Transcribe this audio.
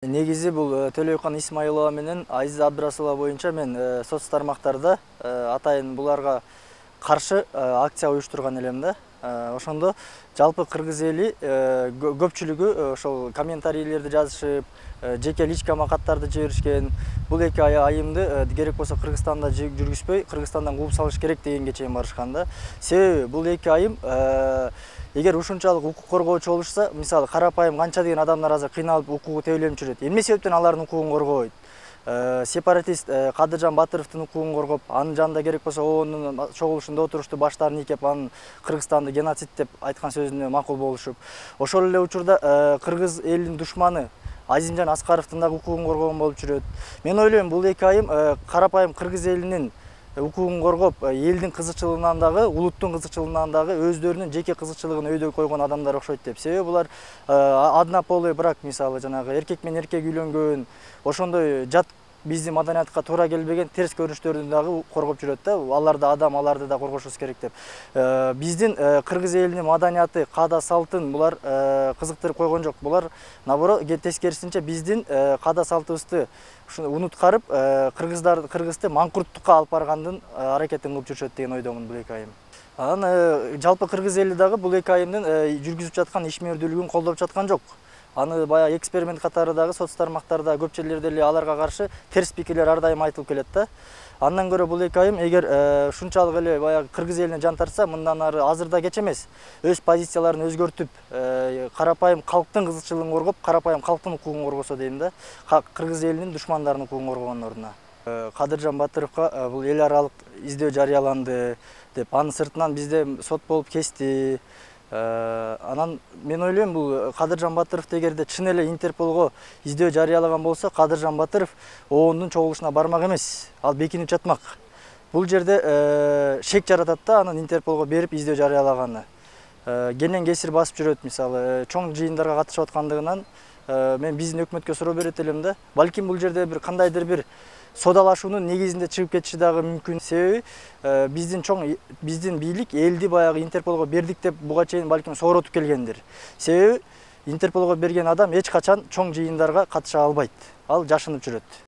Негизи бул Төлөйкан Исмаилова менен Айзиза Абдрасулова боюнча мен соц тармактарда атайын буларга каршы акция уюштурган элем да. Ошондо жалпы кыргыз эли көпчүлүгү ошол комментарийлерди жазышып, жеке личка каттарды жиберишкен. Бул эки айымды керек болсо Кыргызстанда жүргүзбөй, Кыргызстандан кууп салыш керек дегенге чейин барышкан да. Себеби бул эки айым эгер ушунчалык укук коргоочу болушса, мисалы карапайым канча деген адамдар азыр кыйналып укугу тебеленип жүрөт. Эмне себептен алардын укугун коргобойт? Сепаратист Кадыржан Батыровдун укугун коргоп, анын жанында керек болсо ООНдун чогулушунда отурушту баштарын ийкеп, анын Кыргызстанды геноцид деп айткан сөзүнө макул болушуп. Ошол эле учурда кыргыз элинин душманы Азимжан Аскаровдун дагы укугун коргогон болуп жүрөт. Мен ойлойм, бул эки айым карапайым кыргыз элинин укугун коргоп, элдин кызыкчылыгынан дагы, улуттун кызыкчылыгынан дагы өздөрүнүн жеке кызыкчылыгын өйдөй койгон адамдар окшойт деп. Себеби булар однополый брак, мисалы жанагы эркек менен эркек үйлөнгөн, ошондой жат биздин маданиятка туура келбеген терс көрүнүштөрдү дагы коргоп жүрөт да. Алар да адам, аларды да коргошубуз керек деп. Биздин кыргыз элинин маданияты, каада салтын булар кызыктырып койгон жок. Булар наоборот тескерисинче биздин каада салтыбызды унуткарып, кыргызды маңкурттукка алып баргандын аракетин кылып жүрүшөт деген ойдомун бул эки айым. Анан жалпы кыргыз эли дагы бул эки айымдын жүргүзүп жаткан ишмердүүлүгүн колдоп жаткан жок. Аны баягы эксперимент катары дагы соц тармактарда көп жерлерде эле аларга каршы терс пикирлер ар дайым айтылып келет да. Андан көрө бул эки айым эгер ушунчалык эле баягы кыргыз элине жан тартса, мындан ары азырда кеч эмес, өз позицияларын өзгөртүп, карапайым калктын кызыкчылыгын коргоп, карапайым калктын укугун коргосо дейм да. Кыргыз элинин душмандарынын укугун коргогондун ордуна. Кадыржан Батыровго бул эл аралык издөө жарыяланды деп, анын сыртынан бизде сот болуп кести. Анан мен ойлойм, бул Кадыржан Батыров эгерде чын эле Интерполго издөө жарыялаган болсо, Кадыржан Батыров ООНдун чогулушуна бармак эмес, ал бекинип жатмак. Бул жерде шек жаратат да, анын Интерполго берип издөө жарыялаганы. Кенен кесир басып жүрөт, мисалы, чоң жыйындарга катышып аткандыгынан мен биздин өкмөткө суроо берет элем да. Балким бул жерде бир кандайдыр бир содалашуунун негизинде чыгып кетиши дагы мүмкүн. Себеби биздин бийлик элди баягы Интерполго бердик деп буга чейин балким сооротуп келгендир. Себеби Интерполго берген адам эч качан чоң жыйындарга катыша албайт. Ал жашынып жүрөт.